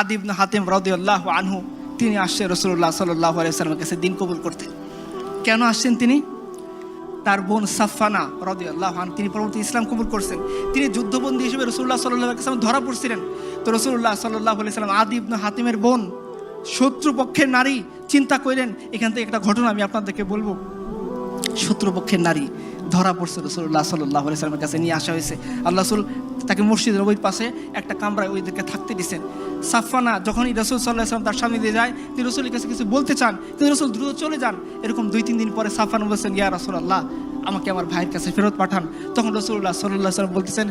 আদি ইবনে হাতিম রাদিয়াল্লাহু আনহু তিনি আসছে রাসূলুল্লাহ সাল্লাল্লাহু আলাইহি ওয়াসাল্লামের কাছে দিন কবুল করতে। কেন আসছেন তিনি? তার বোন সাফফানা রাদিয়াল্লাহু আনহা তিনি পরবর্তী ইসলাম কবুল করছেন। তিনি যুদ্ধবন্দী হিসেবে রাসূলুল্লাহ সাল্লাল্লাহু আলাইহি ওয়াসাল্লাম ধরা পড়ছিলেন। তো রাসূলুল্লাহ সাল্লাল্লাহু আলাইহি ওয়াসাল্লাম আদি ইবনে হাতিমের বোন, শত্রুপক্ষের নারী, চিন্তা করলেন এখান থেকে একটা ঘটনা আমি আপনাদেরকে বলবো। শত্রুপক্ষের নারী ধরা পড়ছে, রাসূলুল্লাহ সাল্লাল্লাহু আলাইহি ওয়াসাল্লামের কাছে নিয়ে আসা হয়েছে। আল্লাহ রাসূল তাকে মসজিদ নববীর পাশে একটা কামরায় ওইদেরকে থাকতে দিয়েছেন। সাফফানা যখনই রাসূল সাল্লাল্লাহু আলাইহি ওয়াসাল্লাম তার সামনে দিয়ে যায়, তিনি রাসূলের কাছে কিছু বলতে চান, কিন্তু রাসূল দ্রুত চলে যান। এরকম 2-3 দিন পরে সাফফানা বলছেন, ইয়া রাসূলুল্লাহ, আমাকে আমার ভাইয়ের কাছে ফেরত পাঠান। তখন রাসূলুল্লাহ সাল্লাল্লাহু আলাইহি ওয়াসাল্লাম বলতেছেন,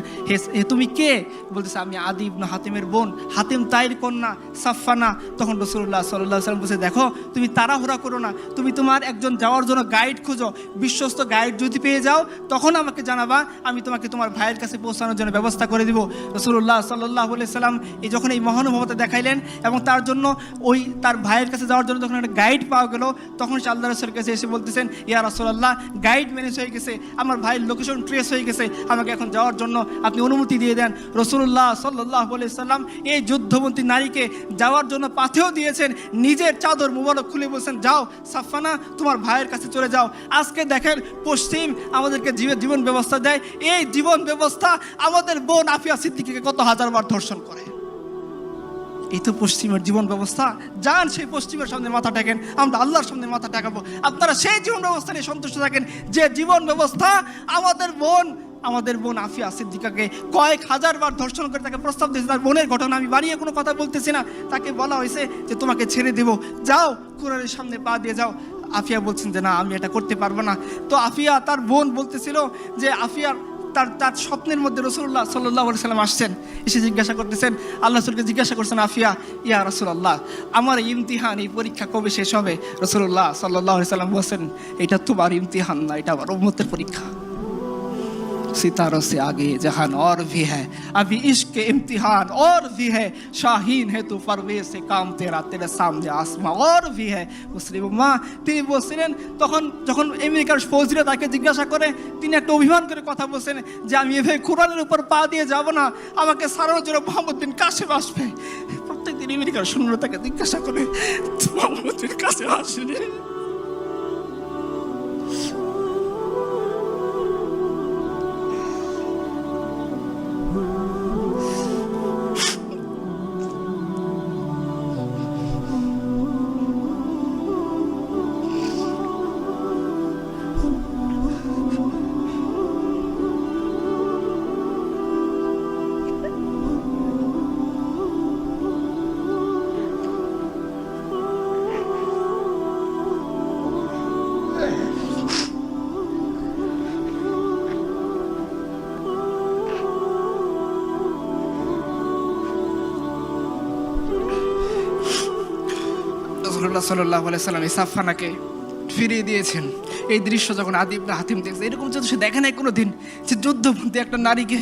হে তুমি কে? বলতেছে, আমি আদি ইবনে হাতিমের বোন, হাতিম তাইর কন্যা সাফফানা। তখন রাসূলুল্লাহ সাল্লাল্লাহু আলাইহি ওয়াসাল্লাম বলছে, দেখো তুমি তাড়াহুড়া করো না, তুমি তোমার একজন যাওয়ার জন্য গাইড খোঁজো, বিশ্বস্ত গাইড যদি পেয়ে যাও তখন আমাকে জানাবা, আমি তোমাকে তোমার ভাইয়ের কাছে পৌঁছানোর জন্য ব্যবস্থা করে দিব। রাসূলুল্লাহ সাল্লাল্লাহু আলাইহি ওয়াসাল্লাম যখন এই মহানুভবতা দেখাইলেন এবং তার জন্য ওই তার ভাইয়ের কাছে যাওয়ার জন্য যখন একটা গাইড পাওয়া গেল, তখন সে আল্লাহ রাসূলের কাছে এসে বলতেছেন, ইয়া রাসূলুল্লাহ, গাইড ম্যানেজ হয়ে গেছে, আমার ভাইয়ের লোকেশন ট্রেস হয়ে গেছে, আমাকে এখন যাওয়ার জন্য আপনি অনুমতি দিয়ে দেন। রাসূলুল্লাহ সাল্লাল্লাহু আলাইহি ওয়াসাল্লাম এই যুদ্ধবন্দী নারীকে যাওয়ার জন্য পাথেও দিয়েছেন, নিজের চাদর মুবারক খুলে বলছেন, যাও সাফফানা, তোমার ভাইয়ের কাছে চলে যাও। আজকে দেখেন পশ্চিম আমাদেরকে জীবন ব্যবস্থা দেয়, এই জীবন ব্যবস্থা আমাদের বোন আফিয়া সিদ্দিকীকে কত হাজারবার ধর্ষণ করে। এই তো পশ্চিমের জীবন ব্যবস্থা। যান সেই পশ্চিমের সামনে মাথা টেকেন, আমরা আল্লাহর সামনে মাথা টেকাবো। আপনারা সেই জীবন ব্যবস্থা নিয়ে সন্তুষ্ট থাকেন যে জীবন ব্যবস্থা আমাদের বোন আফিয়া সিদ্দিকাকে কয়েক হাজারবার ধর্ষণ করে তাকে প্রস্তাব দিয়েছে। তার বোনের ঘটনা আমি বাড়িয়ে কোনো কথা বলতেছি না। তাকে বলা হয়েছে যে তোমাকে ছেড়ে দেব, যাও কুরআনের সামনে পা দিয়ে যাও। আফিয়া বলছেন যে না, আমি এটা করতে পারবো না। তো আফিয়া, তার বোন বলতেছিল যে আফিয়ার তার স্বপ্নের মধ্যে রাসূলুল্লাহ সাল্লাল্লাহু আলাইহি ওয়াসাল্লাম আসছেন, এসে জিজ্ঞাসা করতেছেন, আল্লাহ রাসূলকে জিজ্ঞাসা করছেন, আফিয়া, ইয়া রাসূলুল্লাহ, আমার এই ইমতিহান, এই পরীক্ষা কবে শেষ হবে? রাসূলুল্লাহ সাল্লাল্লাহু আলাইহি ওয়াসাল্লাম বলেন, এটা তোমার ইমতিহান না, এটা আমার উম্মতের পরীক্ষা। सितारों से आगे जहान और भी है, अभी इश्क के इम्तिहान और भी है, शाहीन है तू परवेज से काम तेरा, तेरे सामने आसमां और भी है। মুসলিম উম্মাহ তিনি বলছিলেন, তখন যখন আমেরিকার ফৌজিরা তাকে জিজ্ঞাসা করে, তিনি একটা অভিমান করে কথা বলছেন যে আমি এভাবে কোরআনের উপর পা দিয়ে যাব না, আমাকে সারানোর জন্য মোহাম্মদ বিন কাসেম আসবে। প্রত্যেকদিন আমেরিকার সৈন্যরা তাকে জিজ্ঞাসা করে, মোহাম্মদ বিন কাসেম আসেনি? রাসূলুল্লাহ সাল্লাল্লাহু আলাইহি ওয়াসাল্লাম সাফফানাকে ফিরিয়ে দিয়েছেন। এই দৃশ্য যখন আদি ইবনে হাতিম দেখছে, এরকম যদি সে দেখে নাই কোনোদিন যে যুদ্ধবন্দী একটা নারীকে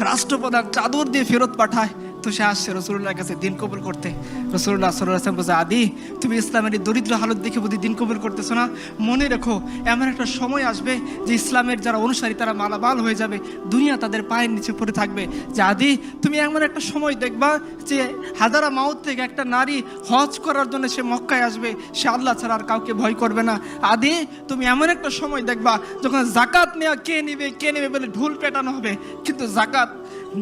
রাষ্ট্রপ্রধান চাদর দিয়ে ফেরত পাঠায়, তো সে আসছে রাসূলুল্লাহর কাছে দিন কবুল করতে। রাসূলুল্লাহ সাল্লাল্লাহু আলাইহি ওয়াসাল্লাম বলছে, আদি, তুমি ইসলামের এই দরিদ্র হালত দেখে বুঝি দিন কবুল করতেছো না? মনে রেখো, এমন একটা সময় আসবে যে ইসলামের যারা অনুসারী তারা মালামাল হয়ে যাবে, দুনিয়া তাদের পায়ের নিচে পড়ে থাকবে। যে আদি, তুমি এমন একটা সময় দেখবা যে হাজারা মাউত থেকে একটা নারী হজ করার জন্য সে মক্কায় আসবে, সে আল্লাহ ছাড়া আর কাউকে ভয় করবে না। আদি, তুমি এমন একটা সময় দেখবা যখন জাকাত নেওয়া কে নেবে বলে ঢোল পেটানো হবে, কিন্তু জাকাত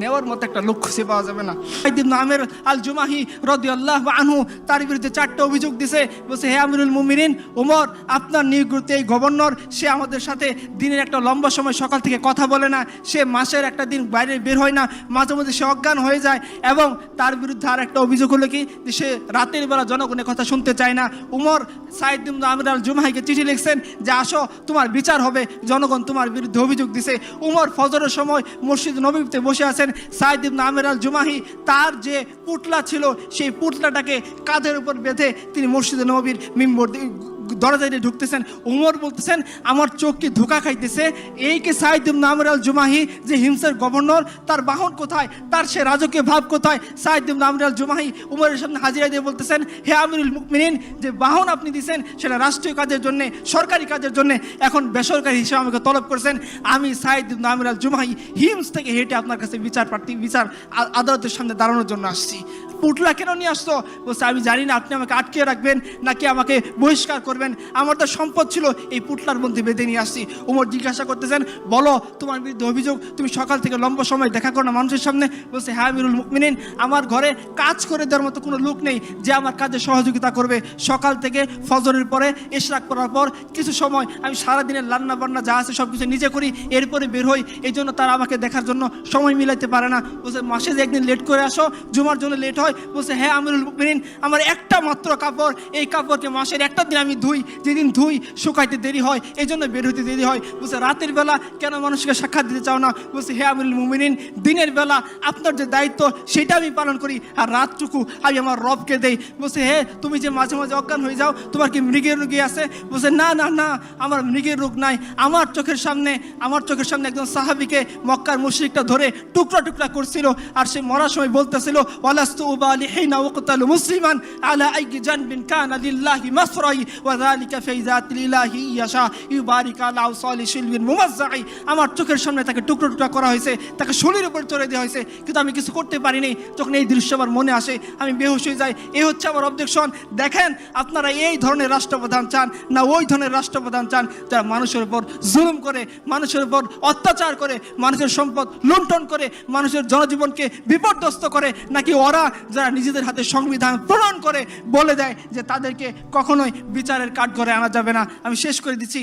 নেওয়ার মতো একটা লোক খুঁজে পাওয়া যাবে না। ইবনে আমির আল জুমাহি রাদিয়াল্লাহু আনহু তার বিরুদ্ধে 4টা অভিযোগ দিছে। বলছে, হে আমিরুল মুমিনিন ওমর, আপনার নিয়োগকৃত এই গভর্নর, সে আমাদের সাথে দিনের একটা লম্বা সময় সকাল থেকে কথা বলে না, সে মাসের একটা দিন বাইরে বের হয় না, মাঝে মধ্যে সে অজ্ঞান হয়ে যায়, এবং তার বিরুদ্ধে আর একটা অভিযোগ হলো কি, যে সে রাতের বেলা জনগণের কথা শুনতে চায় না। উমর সাইদ ইবনে আমির আল জুমাহিকে চিঠি লিখছেন যে আসো, তোমার বিচার হবে, জনগণ তোমার বিরুদ্ধে অভিযোগ দিছে। উমর ফজরের সময় মসজিদ নববীতে বসে আছেন। সাইদ ইবনে আমির আল জুমাহি তার যে পুতলা ছিল, সেই পুতলাটাকে কাঁধের উপর বেঁধে তিনি মসজিদে নববীর দরজা দিয়ে ঢুকতেছেন, উমর বলতেছেন আমার চোখ কি ধোকা খাইতেছে, এই কি সাইদ ইবনে আমর আল জুমাহি যে হিমসের গভর্নর, তার বাহন কোথায়, তার সে রাজকীয় ভাব কোথায়? সাইদ ইবনে আমর আল জুমাহি উমরের সামনে হাজিরা দিয়ে বলতেছেন, হে আমিরুল মুমিনিন, যে বাহন আপনি দিয়েছেন সেটা রাষ্ট্রীয় কাজের জন্য, সরকারি কাজের জন্য, এখন বেসরকারি হিসেবে আমাকে তলব করেছেন। আমি সাইদ ইবনে আমর আল জুমাহি হিমস থেকে হেঁটে আপনার কাছে বিচার আদালতের সামনে দাঁড়ানোর জন্য আসছি। পুটলা কেন নিয়ে আসতো? বলছে আমি জানি না, আপনি আমাকে আটকে রাখবেন নাকি আমাকে বহিষ্কার করবেন, আমার তো সম্পদ ছিল, এই পুটলার মধ্যে বেঁধে নিয়ে আসছি। উমর জিজ্ঞাসা করতেছেন, বলো তোমার বিরুদ্ধে অভিযোগ, তুমি সকাল থেকে লম্বা সময় দেখা করো না মানুষের সামনে। বলছে হ্যাঁ আমিরুল মুমিনিন, আমার ঘরে কাজ করে দেওয়ার মতো কোনো লোক নেই যে আমার কাজে সহযোগিতা করবে। সকাল থেকে ফজরের পরে ইশরাক করার পর কিছু সময় আমি সারাদিনের রান্না বান্না যা আছে সব কিছু নিজে করি, এরপরে বের হই, এই জন্য তারা আমাকে দেখার জন্য সময় মিলাইতে পারে না। বলছে মাসে যে একদিন লেট করে আসো, জুমার জন্য লেট হয়। বলছে হ্যাঁ আমিরুল মুমিনিন, আমার একটা মাত্র কাপড়, এই কাপড়কে মাসের একটা দিন আমি ধুই, যেদিন ধুই শুকাইতে দেরি হয়, এই জন্য বের হইতে দেরি হয়। বলছে রাতের বেলা কেন মানুষকে সাক্ষাৎ দিতে চাও না? বলছে হে আমিরুল মুমিনিন, দিনের বেলা আপনার যে দায়িত্ব সেটা আমি পালন করি, আর রাতটুকু আমি আমার রবকে দেই। বলছে হে তুমি যে মাঝে মাঝে অজ্ঞান হয়ে যাও, তোমার কি মৃগের রোগী আছে? বলছে না না না, আমার মৃগের রোগ নাই। আমার চোখের সামনে একজন সাহাবীকে মক্কার মুশরিকটা ধরে টুকরা টুকরা করছিল, আর সে মরার সময় বলতেছিল ওয়ালাস্তু উবালি হিনা ওয়াকতালু মুসলিমান আলা আই জানবিন কানা লিল্লাহি মাসরাই ওয়া যালিকা ফি যাতিল্লাহি ইয়াশা ইউবারিক আলা আওসালি শিলবিন মুমাজ্জাই। আমার চোখের সামনে তাকে টুকরো টুকরা করা হয়েছে, তাকে শরীরের উপর চড়ে দেওয়া হয়েছে, কিন্তু আমি কিছু করতে পারিনি। যখন এই দৃশ্য আমার মনে আসে আমি বেহুশ হয়ে যাই। এই হচ্ছে আমার অবজেকশন। দেখেন আপনারা এই ধরনের রাষ্ট্রপ্রধান চান না ওই ধরনের রাষ্ট্রপ্রধান চান যারা মানুষের উপর জুলুম করে, মানুষের উপর অত্যাচার করে, মানুষের সম্পদ লুণ্ঠন করে, মানুষের জনজীবনকে বিপর্যস্ত করে, নাকি ওরা যারা নিজেদের হাতে সংবিধান প্রণয়ন করে বলে দেয় যে তাদেরকে কখনোই বিচারের কাঠগড়ায় আনা যাবে না? আমি শেষ করে দিচ্ছি।